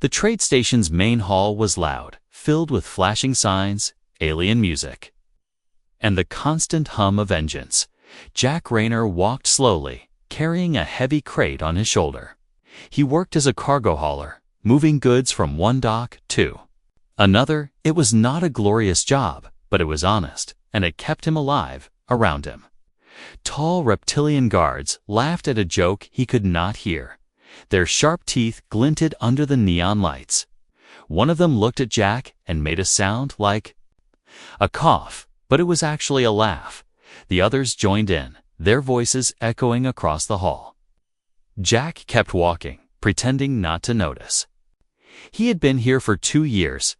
The trade station's main hall was loud, filled with flashing signs, alien music, and the constant hum of engines. Jack Rayner walked slowly, carrying a heavy crate on his shoulder. He worked as a cargo hauler, moving goods from one dock to another. It was not a glorious job, but it was honest, and it kept him alive around him. Tall reptilian guards laughed at a joke he could not hear. Their sharp teeth glinted under the neon lights. One of them looked at Jack and made a sound like a cough, but it was actually a laugh. The others joined in, their voices echoing across the hall. Jack kept walking, pretending not to notice. He had been here for 2 years.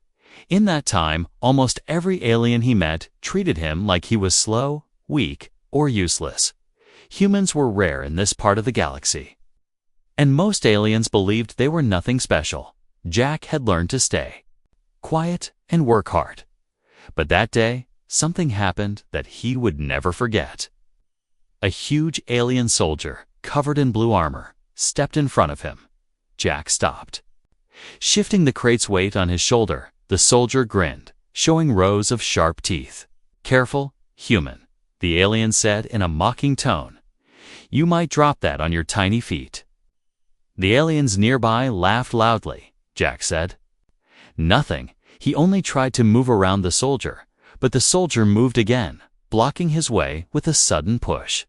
In that time, almost every alien he met treated him like he was slow, weak, or useless. Humans were rare in this part of the galaxy, and most aliens believed they were nothing special. Jack had learned to stay quiet and work hard. But that day, something happened that he would never forget. A huge alien soldier, covered in blue armor, stepped in front of him. Jack stopped. Shifting the crate's weight on his shoulder, the soldier grinned, showing rows of sharp teeth. "Careful, human," the alien said in a mocking tone. "You might drop that on your tiny feet." The aliens nearby laughed loudly. Jack said nothing. He only tried to move around the soldier, but the soldier moved again, blocking his way with a sudden push.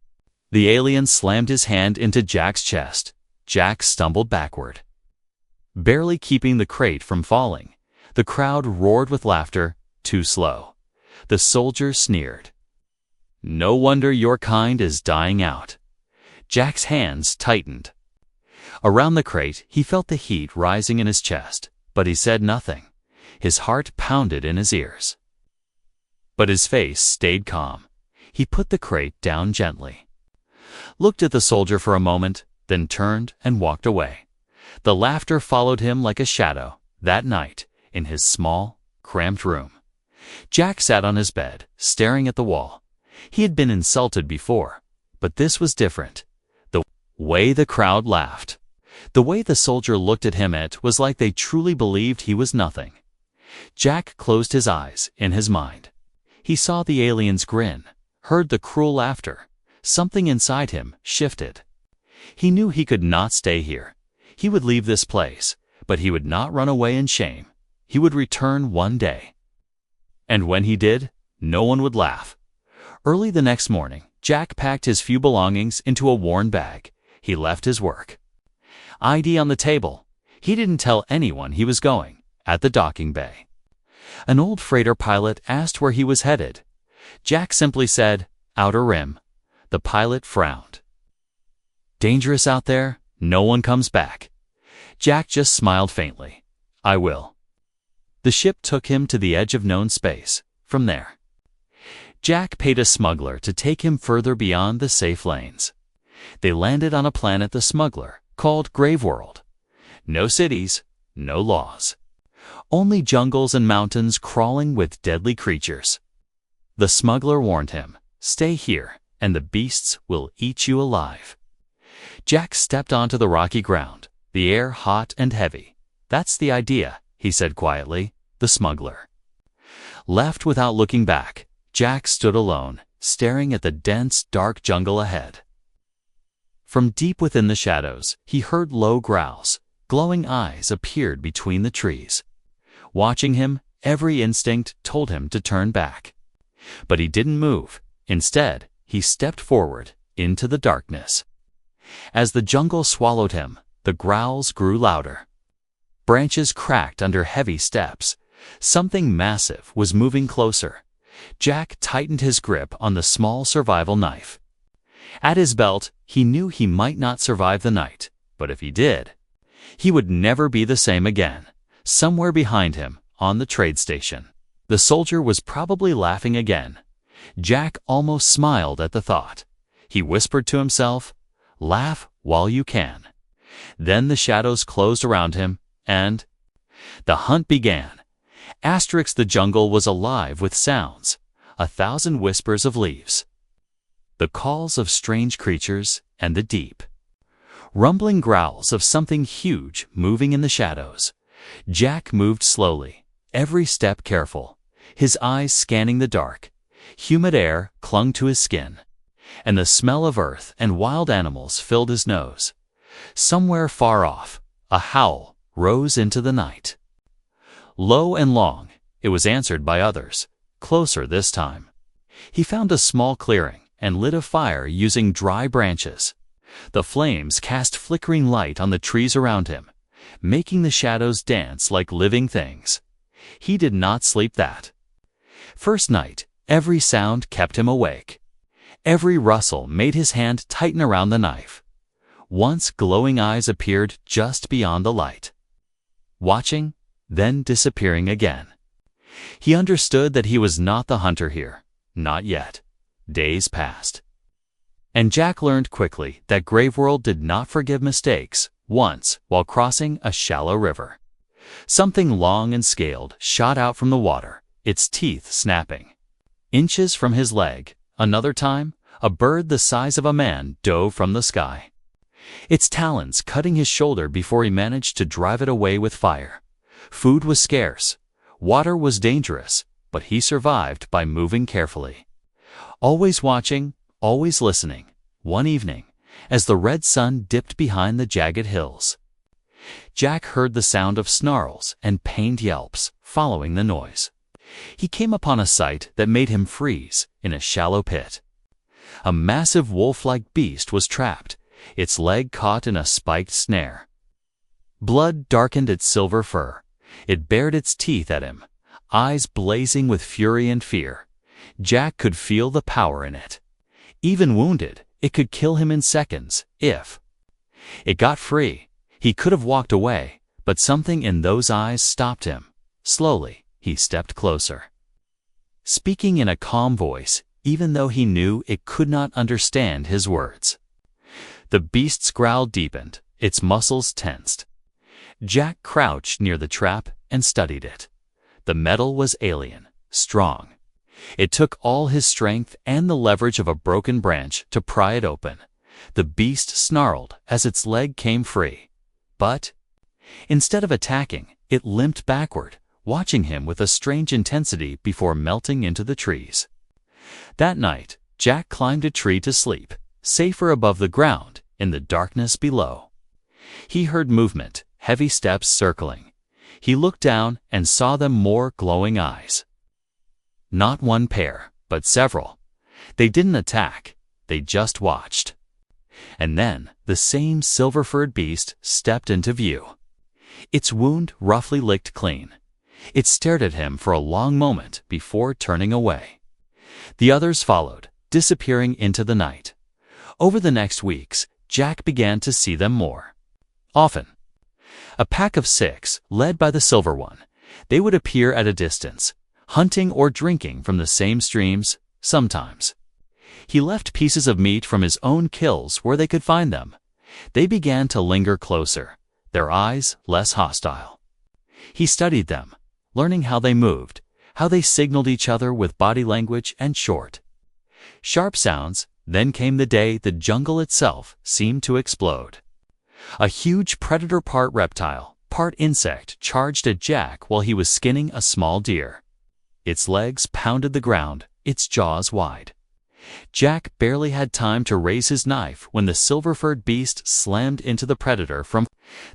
The alien slammed his hand into Jack's chest. Jack stumbled backward, barely keeping the crate from falling. The crowd roared with laughter. Too slow. The soldier sneered. "No wonder your kind is dying out." Jack's hands tightened. Around the crate, he felt the heat rising in his chest, but he said nothing. His heart pounded in his ears, but his face stayed calm. He put the crate down gently, looked at the soldier for a moment, then turned and walked away. The laughter followed him like a shadow. That night, in his small, cramped room, Jack sat on his bed, staring at the wall. He had been insulted before, but this was different. The way the crowd laughed, the way the soldier looked at him, it was like they truly believed he was nothing. Jack closed his eyes in his mind. He saw the alien's grin, heard the cruel laughter. Something inside him shifted. He knew he could not stay here. He would leave this place, but he would not run away in shame. He would return one day. And when he did, no one would laugh. Early the next morning, Jack packed his few belongings into a worn bag. He left his work ID on the table. He didn't tell anyone he was going. At the docking bay, an old freighter pilot asked where he was headed. Jack simply said, "Outer Rim." The pilot frowned. "Dangerous out there? No one comes back." Jack just smiled faintly. "I will." The ship took him to the edge of known space. From there, Jack paid a smuggler to take him further beyond the safe lanes. They landed on a planet the smuggler called Graveworld. No cities, no laws. Only jungles and mountains crawling with deadly creatures. The smuggler warned him, "Stay here, and the beasts will eat you alive." Jack stepped onto the rocky ground, the air hot and heavy. "That's the idea," he said quietly. The smuggler left without looking back. Jack stood alone, staring at the dense, dark jungle ahead. From deep within the shadows, he heard low growls. Glowing eyes appeared between the trees. Watching him, every instinct told him to turn back. But he didn't move. Instead, he stepped forward into the darkness. As the jungle swallowed him, the growls grew louder. Branches cracked under heavy steps. Something massive was moving closer. Jack tightened his grip on the small survival knife. At his belt, he knew he might not survive the night, but if he did, he would never be the same again. Somewhere behind him, on the trade station, the soldier was probably laughing again. Jack almost smiled at the thought. He whispered to himself, "Laugh while you can." Then the shadows closed around him, and the hunt began. The jungle was alive with sounds, 1,000 whispers of leaves, the calls of strange creatures, and the deep, rumbling growls of something huge moving in the shadows. Jack moved slowly, every step careful, his eyes scanning the dark. Humid air clung to his skin, and the smell of earth and wild animals filled his nose. Somewhere far off, a howl rose into the night. Low and long, it was answered by others, closer this time. He found a small clearing and lit a fire using dry branches. The flames cast flickering light on the trees around him, making the shadows dance like living things. He did not sleep that first night. Every sound kept him awake. Every rustle made his hand tighten around the knife. Once glowing eyes appeared just beyond the light, watching, then disappearing again. He understood that he was not the hunter here. Not yet. Days passed. And Jack learned quickly that Graveworld did not forgive mistakes. Once, while crossing a shallow river, something long and scaled shot out from the water, its teeth snapping. Inches from his leg, another time, a bird the size of a man dove from the sky, its talons cutting his shoulder before he managed to drive it away with fire. Food was scarce, water was dangerous, but he survived by moving carefully. Always watching, always listening. One evening, as the red sun dipped behind the jagged hills, Jack heard the sound of snarls and pained yelps following the noise. He came upon a sight that made him freeze in a shallow pit. A massive wolf-like beast was trapped, its leg caught in a spiked snare. Blood darkened its silver fur. It bared its teeth at him, eyes blazing with fury and fear. Jack could feel the power in it. Even wounded, it could kill him in seconds, if it got free. He could have walked away, but something in those eyes stopped him. Slowly, he stepped closer, speaking in a calm voice, even though he knew it could not understand his words. The beast's growl deepened, its muscles tensed. Jack crouched near the trap and studied it. The metal was alien, strong. It took all his strength and the leverage of a broken branch to pry it open. The beast snarled as its leg came free. But instead of attacking, it limped backward, watching him with a strange intensity before melting into the trees. That night, Jack climbed a tree to sleep, safer above the ground in the darkness below. He heard movement, heavy steps circling. He looked down and saw them more glowing eyes. Not one pair, but several. They didn't attack, they just watched. And then the same silver-furred beast stepped into view. Its wound roughly licked clean. It stared at him for a long moment before turning away. The others followed, disappearing into the night. Over the next weeks, Jack began to see them more often. A pack of 6, led by the silver one. They would appear at a distance, hunting or drinking from the same streams, sometimes. He left pieces of meat from his own kills where they could find them. They began to linger closer, their eyes less hostile. He studied them, learning how they moved, how they signaled each other with body language and short, sharp sounds. Then came the day the jungle itself seemed to explode. A huge predator, part reptile, part insect, charged at Jack while he was skinning a small deer. Its legs pounded the ground, its jaws wide. Jack barely had time to raise his knife when the silver-furred beast slammed into the predator from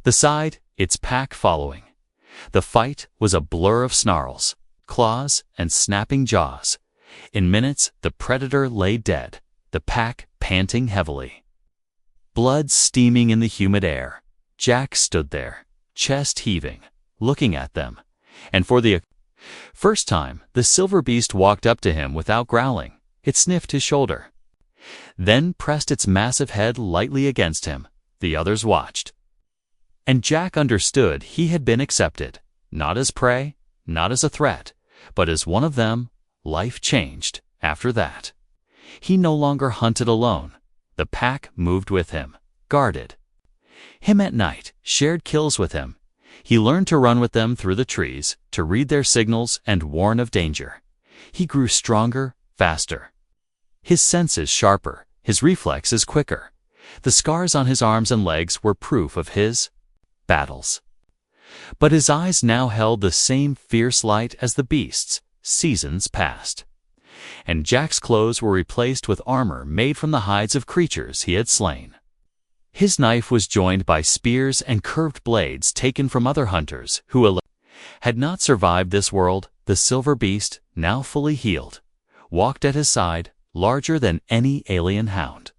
the side, its pack following. The fight was a blur of snarls, claws, and snapping jaws. In minutes, the predator lay dead, the pack panting heavily. Blood steaming in the humid air. Jack stood there, chest heaving, looking at them. And for the first time, the silver beast walked up to him without growling. It sniffed his shoulder, then pressed its massive head lightly against him. The others watched. And Jack understood he had been accepted, not as prey, not as a threat, but as one of them. Life changed after that. He no longer hunted alone. The pack moved with him, guarded him at night, shared kills with him. He learned to run with them through the trees, to read their signals and warn of danger. He grew stronger, faster. His senses sharper, his reflexes quicker. The scars on his arms and legs were proof of his battles. But his eyes now held the same fierce light as the beast's. Seasons passed, and Jack's clothes were replaced with armor made from the hides of creatures he had slain. His knife was joined by spears and curved blades taken from other hunters who had not survived this world. The silver beast, now fully healed, walked at his side, larger than any alien hound.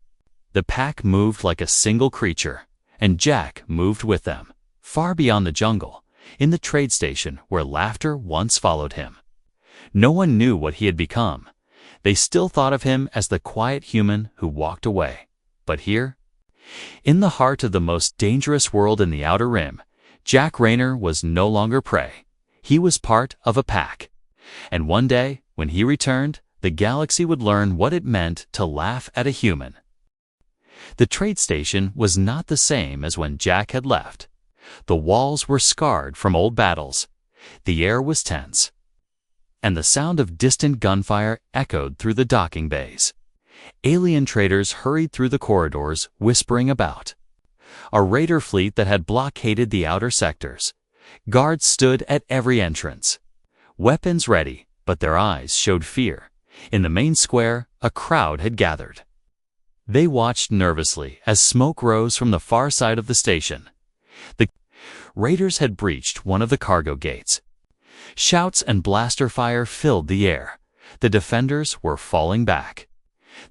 The pack moved like a single creature, and Jack moved with them, far beyond the jungle, in the trade station where laughter once followed him. No one knew what he had become. They still thought of him as the quiet human who walked away. But here, in the heart of the most dangerous world in the Outer Rim, Jack Raynor was no longer prey. He was part of a pack. And one day, when he returned, the galaxy would learn what it meant to laugh at a human. The trade station was not the same as when Jack had left. The walls were scarred from old battles. The air was tense, and the sound of distant gunfire echoed through the docking bays. Alien traders hurried through the corridors, whispering about a raider fleet that had blockaded the outer sectors. Guards stood at every entrance, weapons ready, but their eyes showed fear. In the main square, a crowd had gathered. They watched nervously as smoke rose from the far side of the station. The raiders had breached one of the cargo gates. Shouts and blaster fire filled the air. The defenders were falling back,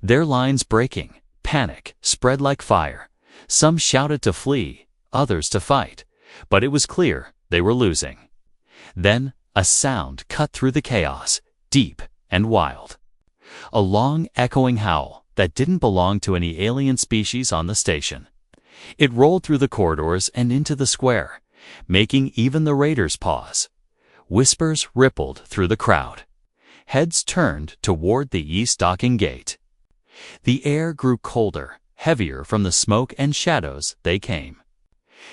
their lines breaking. Panic spread like fire. Some shouted to flee, others to fight, but it was clear they were losing. Then a sound cut through the chaos, deep and wild. A long, echoing howl that didn't belong to any alien species on the station. It rolled through the corridors and into the square, making even the raiders pause. Whispers rippled through the crowd. Heads turned toward the east docking gate. The air grew colder, heavier from the smoke and shadows they came.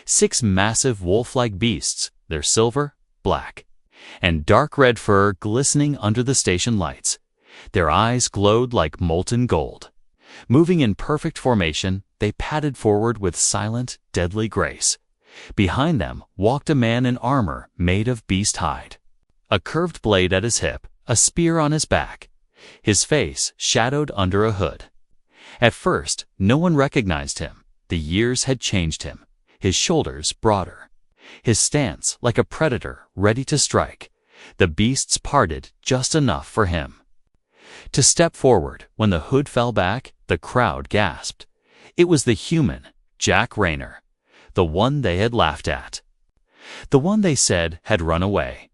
6 massive wolf-like beasts, their silver, black, and dark red fur glistening under the station lights. Their eyes glowed like molten gold. Moving in perfect formation, they padded forward with silent, deadly grace. Behind them walked a man in armor made of beast hide, a curved blade at his hip, a spear on his back, his face shadowed under a hood. At first, no one recognized him. The years had changed him. His shoulders broader, his stance like a predator ready to strike. The beasts parted just enough for him to step forward. When the hood fell back, the crowd gasped. It was the human, Jack Raynor, the one they had laughed at, the one they said had run away.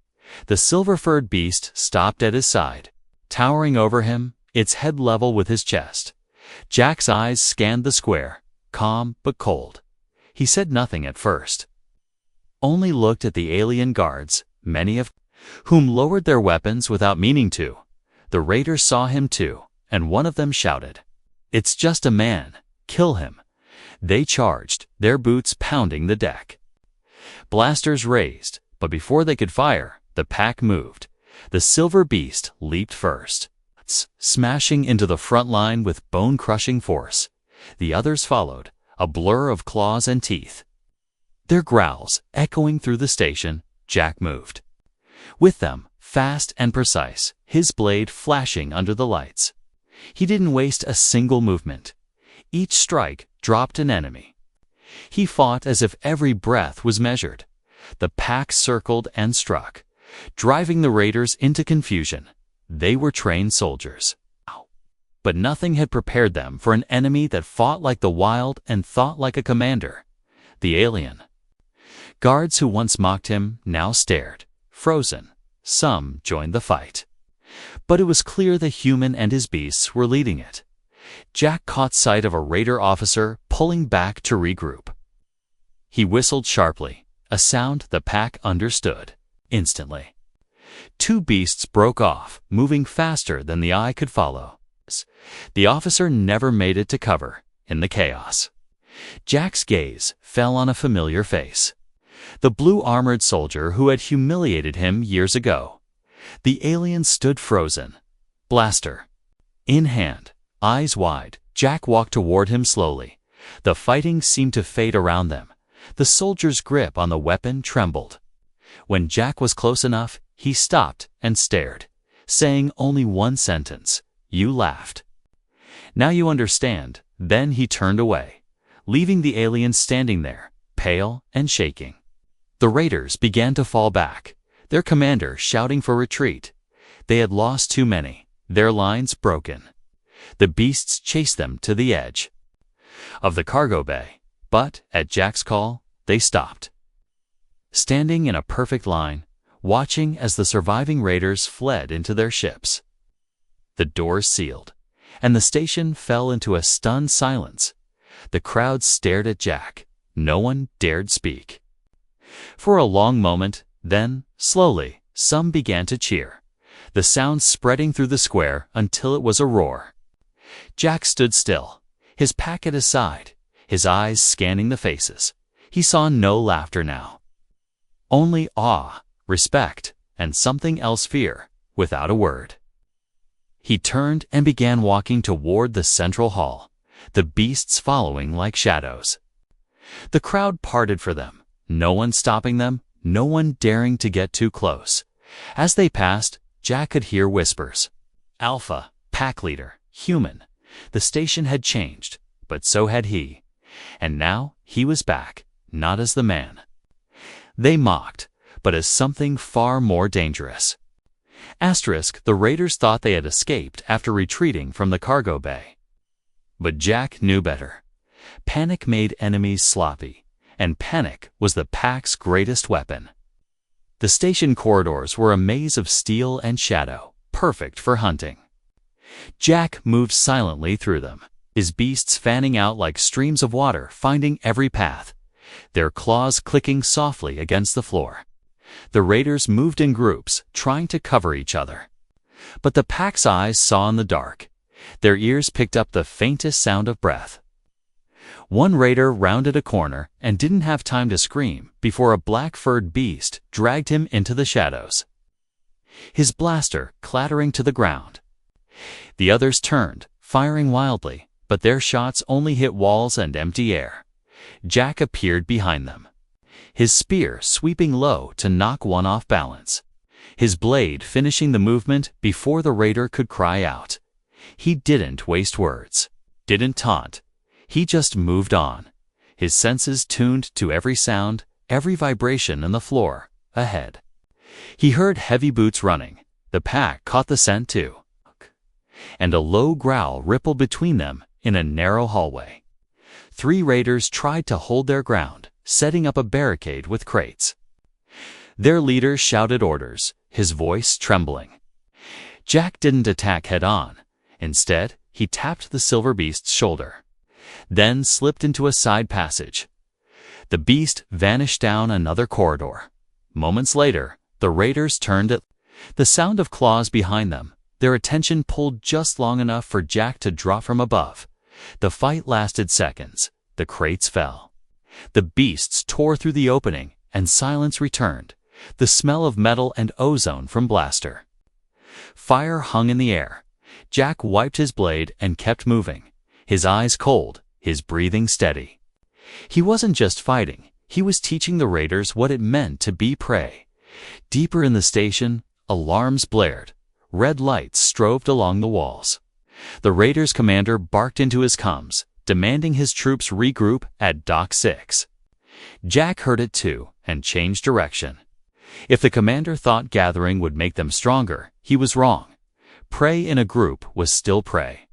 The silver-furred beast stopped at his side, towering over him, its head level with his chest. Jack's eyes scanned the square, calm but cold. He said nothing at first, only looked at the alien guards, many of whom lowered their weapons without meaning to. The raiders saw him too, and one of them shouted, "It's just a man, kill him." They charged, their boots pounding the deck. Blasters raised, but before they could fire, the pack moved. The silver beast leaped first, smashing into the front line with bone-crushing force. The others followed, a blur of claws and teeth, their growls echoing through the station. Jack moved with them, fast and precise, his blade flashing under the lights. He didn't waste a single movement. Each strike dropped an enemy. He fought as if every breath was measured. The pack circled and struck, driving the raiders into confusion. They were trained soldiers, but nothing had prepared them for an enemy that fought like the wild and thought like a commander. The alien guards who once mocked him now stared, frozen. Some joined the fight, but it was clear the human and his beasts were leading it. Jack caught sight of a raider officer pulling back to regroup. He whistled sharply, a sound the pack understood instantly. 2 beasts broke off, moving faster than the eye could follow. The officer never made it to cover in the chaos. Jack's gaze fell on a familiar face, the blue-armored soldier who had humiliated him years ago. The alien stood frozen, blaster in hand, eyes wide. Jack walked toward him slowly. The fighting seemed to fade around them. The soldier's grip on the weapon trembled. When Jack was close enough, he stopped and stared, saying only one sentence, "You laughed." "Now you understand." Then he turned away, leaving the alien standing there, pale and shaking. The raiders began to fall back, their commander shouting for retreat. They had lost too many, their lines broken. The beasts chased them to the edge of the cargo bay, but at Jack's call, they stopped. Standing in a perfect line, watching as the surviving raiders fled into their ships. The doors sealed, and the station fell into a stunned silence. The crowd stared at Jack. No one dared speak. For a long moment, then, slowly, some began to cheer, the sound spreading through the square until it was a roar. Jack stood still, his pack at his side, his eyes scanning the faces. He saw no laughter now. Only awe, respect, and something else, fear, without a word. He turned and began walking toward the central hall, the beasts following like shadows. The crowd parted for them, no one stopping them, no one daring to get too close. As they passed, Jack could hear whispers. Alpha, pack leader, human. The station had changed, but so had he. And now he was back, not as the man they mocked, but as something far more dangerous. The raiders thought they had escaped after retreating from the cargo bay. But Jack knew better. Panic made enemies sloppy, and panic was the pack's greatest weapon. The station corridors were a maze of steel and shadow, perfect for hunting. Jack moved silently through them, his beasts fanning out like streams of water, finding every path, their claws clicking softly against the floor. The raiders moved in groups, trying to cover each other. But the pack's eyes saw in the dark. Their ears picked up the faintest sound of breath. One raider rounded a corner and didn't have time to scream before a black-furred beast dragged him into the shadows, his blaster clattering to the ground. The others turned, firing wildly, but their shots only hit walls and empty air. Jack appeared behind them, his spear sweeping low to knock one off balance, his blade finishing the movement before the raider could cry out. He didn't waste words, didn't taunt. He just moved on, his senses tuned to every sound, every vibration in the floor ahead. He heard heavy boots running. The pack caught the scent too, and a low growl rippled between them in a narrow hallway. 3 raiders tried to hold their ground, setting up a barricade with crates. Their leader shouted orders, his voice trembling. Jack didn't attack head-on. Instead, he tapped the silver beast's shoulder, then slipped into a side passage. The beast vanished down another corridor. Moments later, the raiders turned at the sound of claws behind them. Their attention pulled just long enough for Jack to drop from above. The fight lasted seconds. The crates fell. The beasts tore through the opening, and silence returned, the smell of metal and ozone from blaster. Fire hung in the air. Jack wiped his blade and kept moving, his eyes cold, his breathing steady. He wasn't just fighting, he was teaching the raiders what it meant to be prey. Deeper in the station, alarms blared. Red lights strobed along the walls. The raiders' commander barked into his comms, demanding his troops regroup at Dock 6. Jack heard it too, and changed direction. If the commander thought gathering would make them stronger, he was wrong. Prey in a group was still prey.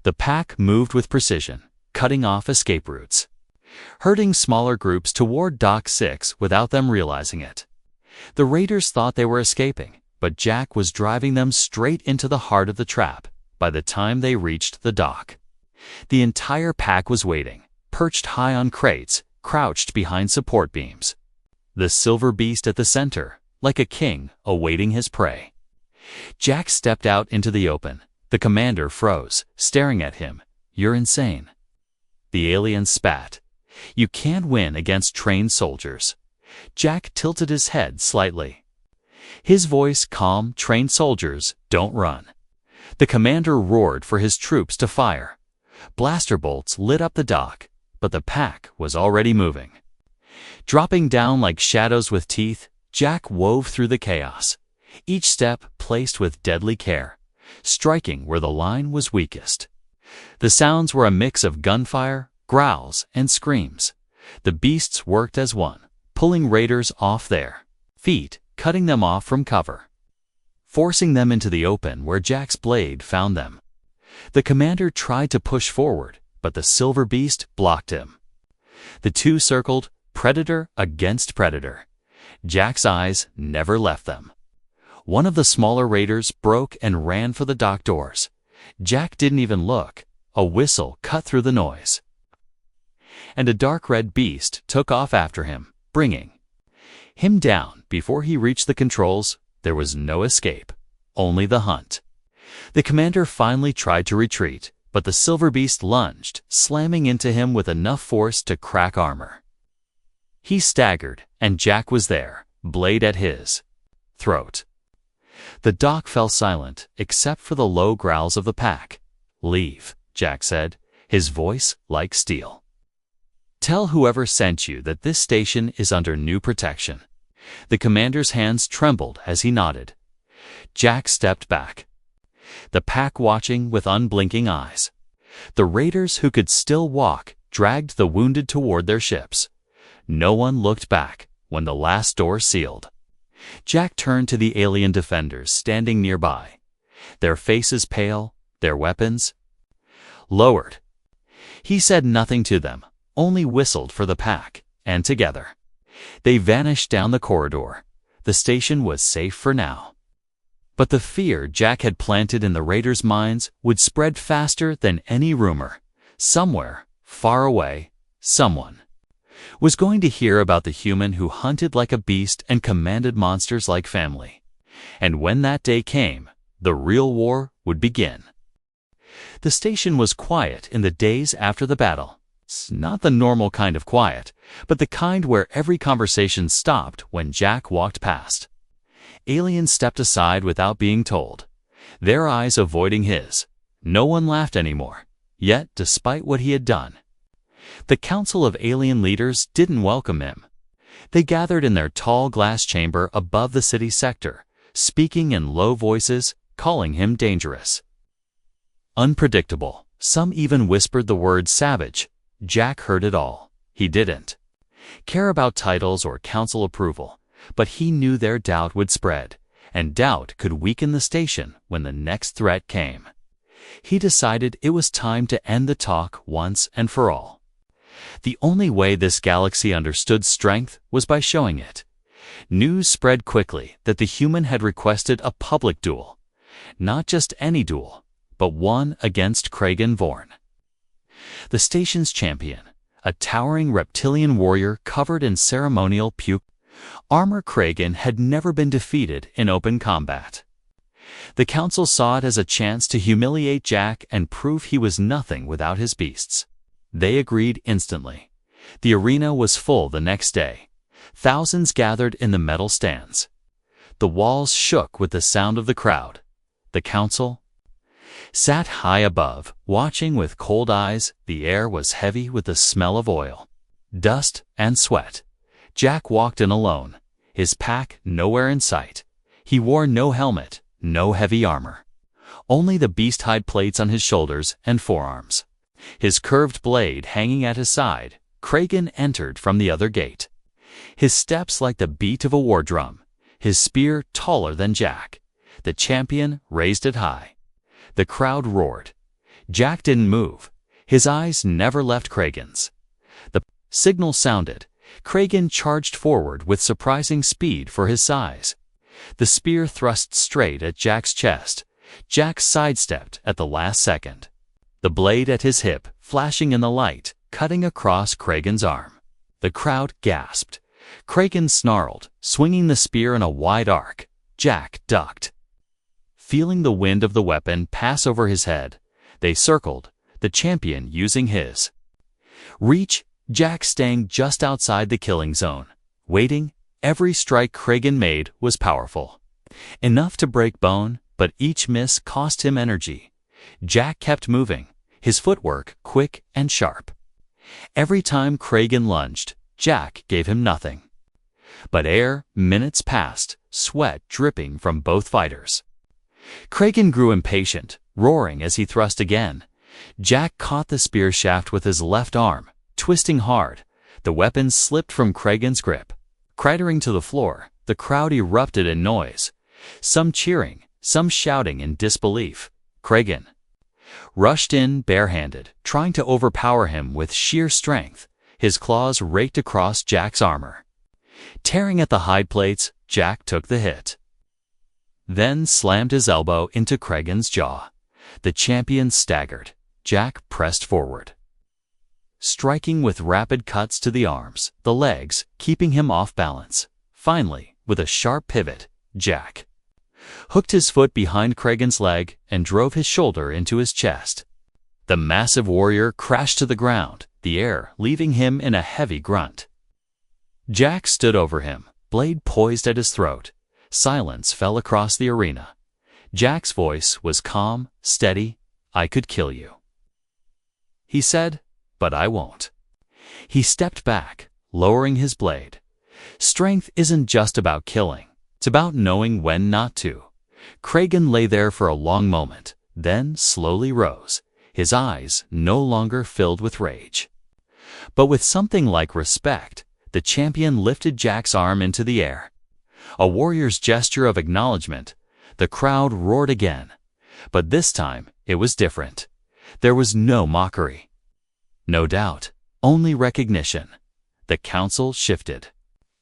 The pack moved with precision, cutting off escape routes, herding smaller groups toward Dock 6 without them realizing it. The raiders thought they were escaping, but Jack was driving them straight into the heart of the trap. By the time they reached the dock, the entire pack was waiting, perched high on crates, crouched behind support beams. The silver beast at the center, like a king awaiting his prey. Jack stepped out into the open. The commander froze, staring at him. "You're insane." The alien spat. "You can't win against trained soldiers." Jack tilted his head slightly, his voice calm. "Trained soldiers don't run." The commander roared for his troops to fire. Blaster bolts lit up the dock, but the pack was already moving. Dropping down like shadows with teeth, Jack wove through the chaos, each step placed with deadly care, striking where the line was weakest. The sounds were a mix of gunfire, growls, and screams. The beasts worked as one, pulling raiders off their feet, cutting them off from cover, forcing them into the open where Jack's blade found them. The commander tried to push forward, but the silver beast blocked him. The two circled, predator against predator. Jack's eyes never left them. One of the smaller raiders broke and ran for the dock doors. Jack didn't even look. A whistle cut through the noise, and a dark red beast took off after him, bringing him down. Before he reached the controls, there was no escape, only the hunt. The commander finally tried to retreat, but the silver beast lunged, slamming into him with enough force to crack armor. He staggered, and Jack was there, blade at his throat. The dock fell silent, except for the low growls of the pack. "Leave," Jack said, his voice like steel. "Tell whoever sent you that this station is under new protection." The commander's hands trembled as he nodded. Jack stepped back, the pack watching with unblinking eyes. The raiders who could still walk dragged the wounded toward their ships. No one looked back when the last door sealed. Jack turned to the alien defenders standing nearby, their faces pale, their weapons lowered. He said nothing to them, only whistled for the pack, and together they vanished down the corridor. The station was safe for now. But the fear Jack had planted in the raiders' minds would spread faster than any rumor. Somewhere, far away, someone was going to hear about the human who hunted like a beast and commanded monsters like family. And when that day came, the real war would begin. The station was quiet in the days after the battle. Not the normal kind of quiet, but the kind where every conversation stopped when Jack walked past. Aliens stepped aside without being told, their eyes avoiding his. No one laughed anymore, yet despite what he had done, the Council of Alien Leaders didn't welcome him. They gathered in their tall glass chamber above the city sector, speaking in low voices, calling him dangerous, unpredictable. Some even whispered the word savage. Jack heard it all. He didn't care about titles or council approval, but he knew their doubt would spread, and doubt could weaken the station when the next threat came. He decided it was time to end the talk once and for all. The only way this galaxy understood strength was by showing it. News spread quickly that the human had requested a public duel. Not just any duel, but one against Kragan Vorn, the station's champion, a towering reptilian warrior covered in ceremonial puke armor. Kragan had never been defeated in open combat. The council saw it as a chance to humiliate Jack and prove he was nothing without his beasts. They agreed instantly. The arena was full the next day. Thousands gathered in the metal stands. The walls shook with the sound of the crowd. The council sat high above, watching with cold eyes. The air was heavy with the smell of oil, dust, and sweat. Jack walked in alone, his pack nowhere in sight. He wore no helmet, no heavy armor, only the beast hide plates on his shoulders and forearms, his curved blade hanging at his side. Kragan entered from the other gate, his steps like the beat of a war drum, his spear taller than Jack. The champion raised it high. The crowd roared. Jack didn't move. His eyes never left Kragan's. The signal sounded. Kragan charged forward with surprising speed for his size. The spear thrust straight at Jack's chest. Jack sidestepped at the last second, the blade at his hip flashing in the light, cutting across Kragan's arm. The crowd gasped. Kragan snarled, swinging the spear in a wide arc. Jack ducked, feeling the wind of the weapon pass over his head. They circled, the champion using his reach, Jack staying just outside the killing zone, waiting. Every strike Kragan made was powerful, enough to break bone, but each miss cost him energy. Jack kept moving, his footwork quick and sharp. Every time Kragan lunged, Jack gave him nothing. But ere minutes passed, sweat dripping from both fighters. Kragan grew impatient, roaring as he thrust again. Jack caught the spear shaft with his left arm, twisting hard. The weapon slipped from Kragan's grip. Clattering to the floor, the crowd erupted in noise. Some cheering, some shouting in disbelief. Kragan rushed in barehanded, trying to overpower him with sheer strength. His claws raked across Jack's armor. Tearing at the hide plates, Jack took the hit. Then slammed his elbow into Kragan's jaw. The champion staggered. Jack pressed forward, striking with rapid cuts to the arms, the legs, keeping him off balance. Finally, with a sharp pivot, Jack hooked his foot behind Kragan's leg and drove his shoulder into his chest. The massive warrior crashed to the ground, the air leaving him in a heavy grunt. Jack stood over him, blade poised at his throat. Silence fell across the arena. Jack's voice was calm, steady. "I could kill you," he said, "but I won't." He stepped back, lowering his blade. Strength isn't just about killing. It's about knowing when not to. Kragan lay there for a long moment, then slowly rose, his eyes no longer filled with rage, but with something like respect. The champion lifted Jack's arm into the air. A warrior's gesture of acknowledgement. The crowd roared again. But this time, it was different. There was no mockery, no doubt, only recognition. The council shifted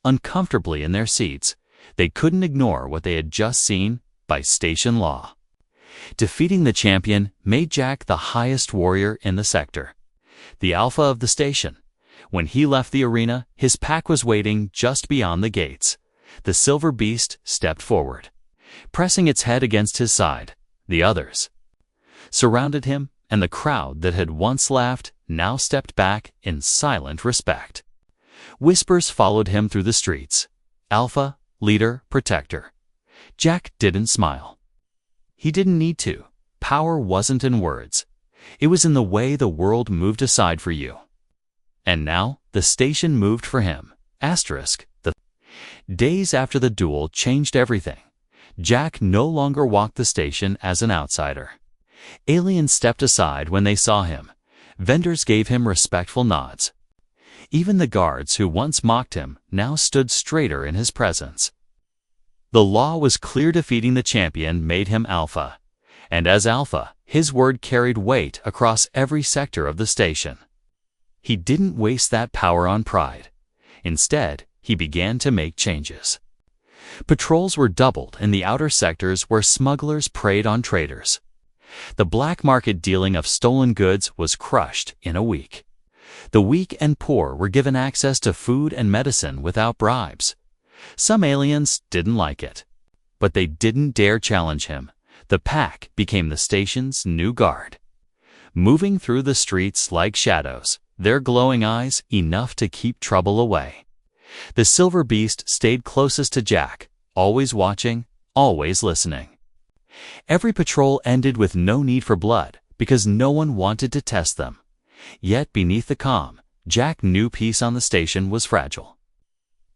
uncomfortably in their seats. They couldn't ignore what they had just seen by station law. Defeating the champion made Jack the highest warrior in the sector, the alpha of the station. When he left the arena, his pack was waiting just beyond the gates. The silver beast stepped forward, pressing its head against his side. The others surrounded him, and the crowd that had once laughed now stepped back in silent respect. Whispers followed him through the streets. Alpha, leader, protector. Jack didn't smile. He didn't need to. Power wasn't in words. It was in the way the world moved aside for you. And now, the station moved for him. The days after the duel changed everything. Jack no longer walked the station as an outsider. Aliens stepped aside when they saw him. Vendors gave him respectful nods. Even the guards who once mocked him now stood straighter in his presence. The law was clear. Defeating the champion made him alpha. And as alpha, his word carried weight across every sector of the station. He didn't waste that power on pride. Instead, he began to make changes. Patrols were doubled in the outer sectors where smugglers preyed on traders. The black market dealing of stolen goods was crushed in a week. The weak and poor were given access to food and medicine without bribes. Some aliens didn't like it, but they didn't dare challenge him. The pack became the station's new guard, moving through the streets like shadows, their glowing eyes enough to keep trouble away. The silver beast stayed closest to Jack, always watching, always listening. Every patrol ended with no need for blood, because no one wanted to test them. Yet beneath the calm, Jack knew peace on the station was fragile.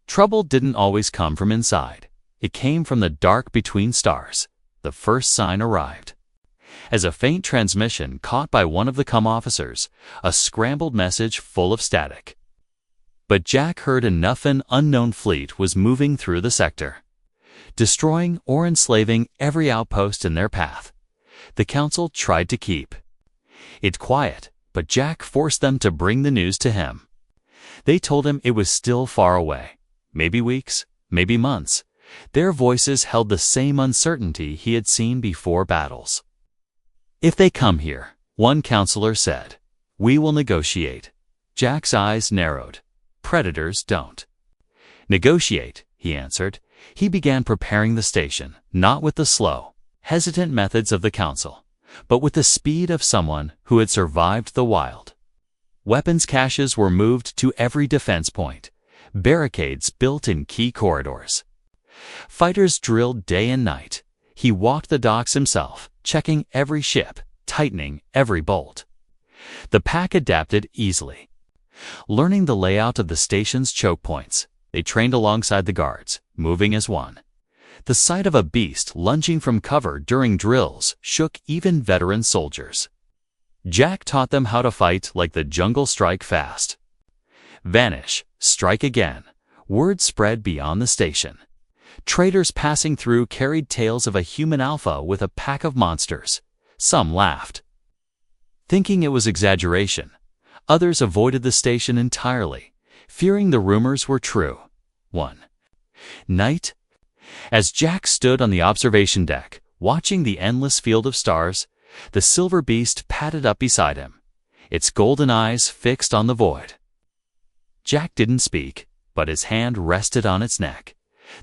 Trouble didn't always come from inside. It came from the dark between stars. The first sign arrived. As a faint transmission caught by one of the comm officers, a scrambled message full of static. But Jack heard enough. An unknown fleet was moving through the sector, destroying or enslaving every outpost in their path. The council tried to keep it quiet, but Jack forced them to bring the news to him. They told him it was still far away, maybe weeks, maybe months. Their voices held the same uncertainty he had seen before battles. "If they come here," one counselor said, "we will negotiate." Jack's eyes narrowed. "Predators don't negotiate," he answered. He began preparing the station, not with the slow, hesitant methods of the council, but with the speed of someone who had survived the wild. Weapons caches were moved to every defense point, barricades built in key corridors. Fighters drilled day and night. He walked the docks himself, checking every ship, tightening every bolt. The pack adapted easily, learning the layout of the station's choke points. They trained alongside the guards, moving as one. The sight of a beast lunging from cover during drills shook even veteran soldiers. Jack taught them how to fight like the jungle: strike fast, vanish, strike again. Word spread beyond the station. Traders passing through carried tales of a human alpha with a pack of monsters. Some laughed, thinking it was exaggeration. Others avoided the station entirely, fearing the rumors were true. One night, as Jack stood on the observation deck, watching the endless field of stars, the silver beast padded up beside him, its golden eyes fixed on the void. Jack didn't speak, but his hand rested on its neck,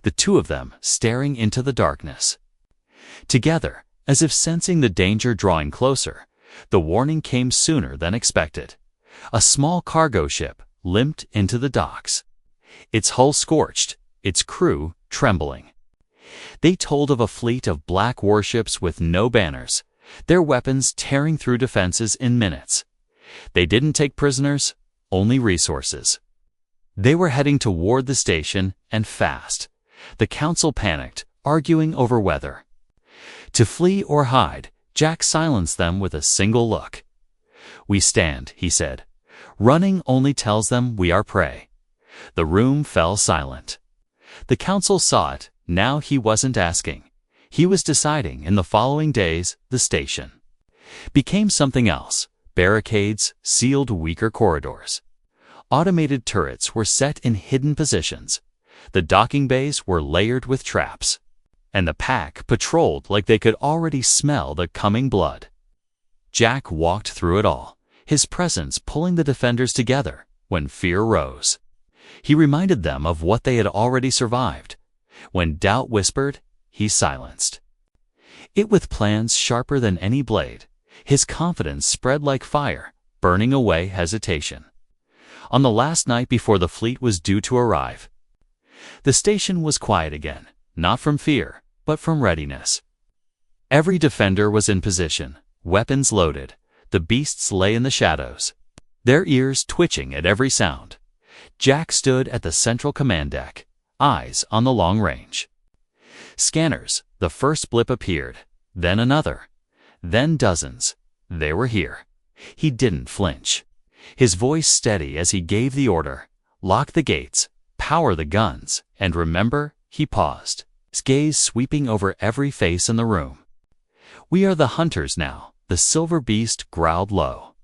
the two of them staring into the darkness. Together, as if sensing the danger drawing closer, the warning came sooner than expected. A small cargo ship limped into the docks, its hull scorched, its crew trembling. They told of a fleet of black warships with no banners, their weapons tearing through defenses in minutes. They didn't take prisoners, only resources. They were heading toward the station, and fast. The council panicked, arguing over whether to flee or hide. Jack silenced them with a single look. "We stand," he said. "Running only tells them we are prey." The room fell silent. The council saw it. Now he wasn't asking. He was deciding. In the following days, the station became something else. Barricades sealed weaker corridors. Automated turrets were set in hidden positions. The docking bays were layered with traps. And the pack patrolled like they could already smell the coming blood. Jack walked through it all, his presence pulling the defenders together when fear rose. He reminded them of what they had already survived. When doubt whispered, he silenced it with plans sharper than any blade. His confidence spread like fire, burning away hesitation. On the last night before the fleet was due to arrive, the station was quiet again, not from fear, but from readiness. Every defender was in position, weapons loaded. The beasts lay in the shadows, their ears twitching at every sound. Jack stood at the central command deck, eyes on the long range scanners. The first blip appeared, then another, then dozens. They were here. He didn't flinch, his voice steady as he gave the order. Lock the gates, power the guns, and remember. He paused, his gaze sweeping over every face in the room. "We are the hunters now," the silver beast growled low,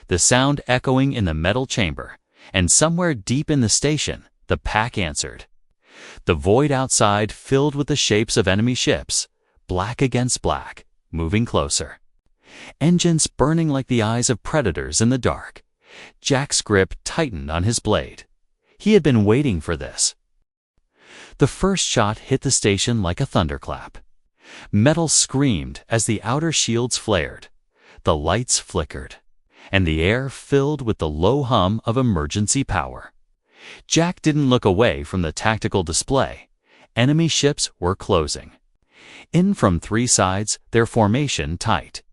the sound echoing in the metal chamber. And somewhere deep in the station, the pack answered. The void outside filled with the shapes of enemy ships, black against black, moving closer. Engines burning like the eyes of predators in the dark. Jack's grip tightened on his blade. He had been waiting for this. The first shot hit the station like a thunderclap. Metal screamed as the outer shields flared. The lights flickered, and the air filled with the low hum of emergency power. Jack didn't look away from the tactical display. Enemy ships were closing in from three sides, their formation tight,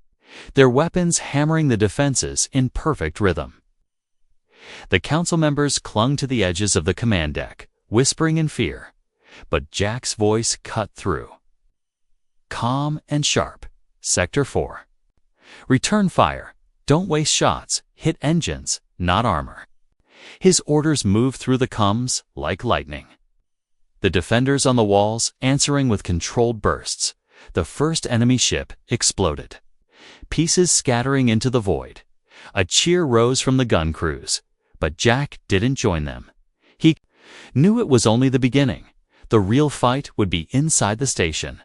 their weapons hammering the defenses in perfect rhythm. The council members clung to the edges of the command deck, whispering in fear, but Jack's voice cut through. Calm and sharp. Sector 4. Return fire. Don't waste shots. Hit engines, not armor. His orders moved through the comms like lightning. The defenders on the walls answering with controlled bursts. The first enemy ship exploded, pieces scattering into the void. A cheer rose from the gun crews, but Jack didn't join them. He knew it was only the beginning. The real fight would be inside the station.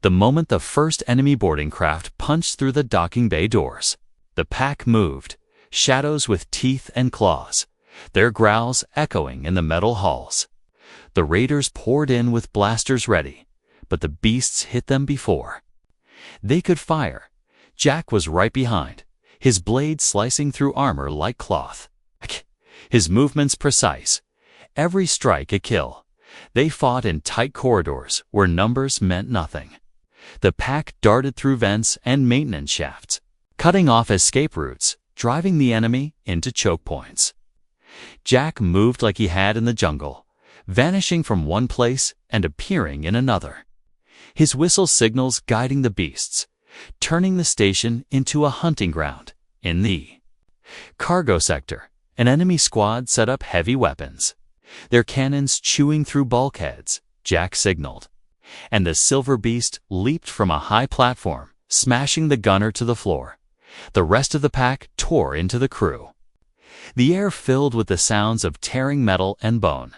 The moment the first enemy boarding craft punched through the docking bay doors, the pack moved, shadows with teeth and claws, their growls echoing in the metal halls. The raiders poured in with blasters ready, but the beasts hit them before they could fire. Jack was right behind, his blade slicing through armor like cloth. His movements precise, every strike a kill. They fought in tight corridors where numbers meant nothing. The pack darted through vents and maintenance shafts, cutting off escape routes, driving the enemy into choke points. Jack moved like he had in the jungle, vanishing from one place and appearing in another. His whistle signals guiding the beasts, turning the station into a hunting ground. In the cargo sector, an enemy squad set up heavy weapons, their cannons chewing through bulkheads. Jack signaled, and the silver beast leaped from a high platform, smashing the gunner to the floor. The rest of the pack tore into the crew. The air filled with the sounds of tearing metal and bone.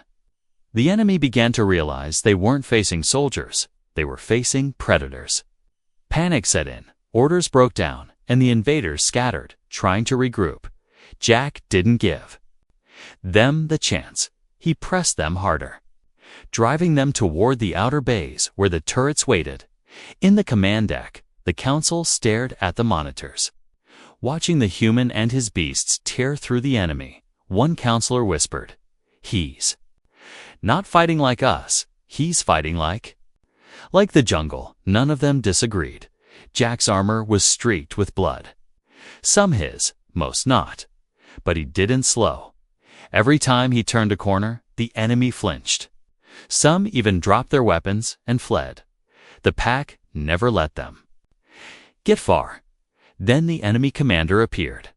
The enemy began to realize they weren't facing soldiers, they were facing predators. Panic set in, orders broke down, and the invaders scattered, trying to regroup. Jack didn't give them the chance. He pressed them harder, driving them toward the outer bays where the turrets waited. In the command deck, the council stared at the monitors, watching the human and his beasts tear through the enemy. One counselor whispered, "He's not fighting like us, he's fighting like the jungle." None of them disagreed. Jack's armor was streaked with blood. Some his, most not. But he didn't slow. Every time he turned a corner, the enemy flinched. Some even dropped their weapons and fled. The pack never let them get far. Then the enemy commander appeared.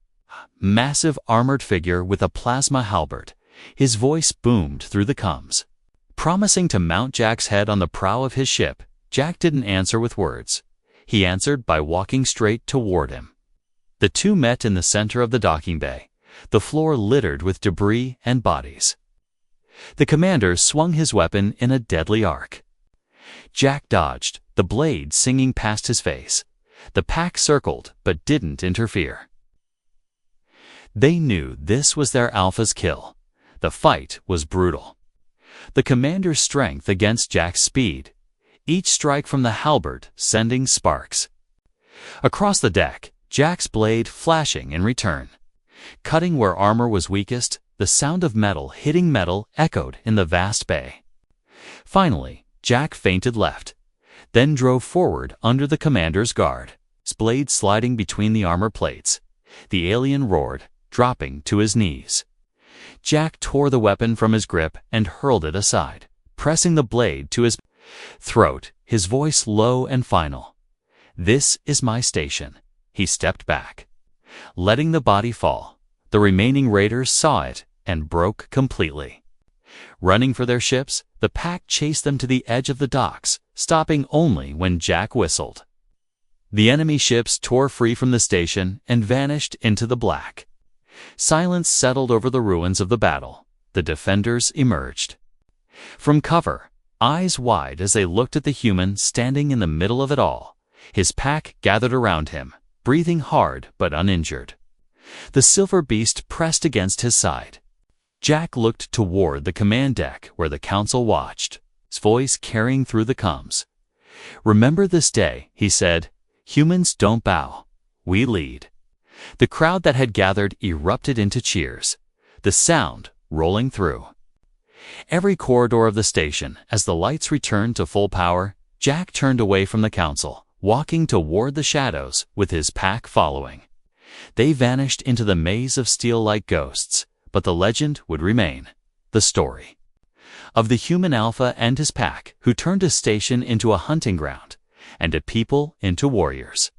Massive armored figure with a plasma halberd. His voice boomed through the comms, promising to mount Jack's head on the prow of his ship. Jack didn't answer with words. He answered by walking straight toward him. The two met in the center of the docking bay, the floor littered with debris and bodies. The commander swung his weapon in a deadly arc. Jack dodged, the blade singing past his face. The pack circled, but didn't interfere. They knew this was their alpha's kill. The fight was brutal. The commander's strength against Jack's speed, each strike from the halberd sending sparks across the deck, Jack's blade flashing in return, cutting where armor was weakest. The sound of metal hitting metal echoed in the vast bay. Finally, Jack feinted left, then drove forward under the commander's guard, his blade sliding between the armor plates. The alien roared, dropping to his knees. Jack tore the weapon from his grip and hurled it aside, pressing the blade to his throat, his voice low and final. "This is my station." He stepped back, letting the body fall. The remaining raiders saw it and broke completely. Running for their ships, the pack chased them to the edge of the docks, stopping only when Jack whistled. The enemy ships tore free from the station and vanished into the black. Silence settled over the ruins of the battle. The defenders emerged from cover, eyes wide as they looked at the human standing in the middle of it all. His pack gathered around him, breathing hard but uninjured. The silver beast pressed against his side. Jack looked toward the command deck where the council watched, his voice carrying through the comms. "Remember this day," he said. "Humans don't bow. We lead." The crowd that had gathered erupted into cheers, the sound rolling through every corridor of the station. As the lights returned to full power, Jack turned away from the council, walking toward the shadows with his pack following. They vanished into the maze of steel like ghosts, but the legend would remain. The story of the human alpha and his pack who turned a station into a hunting ground and a people into warriors.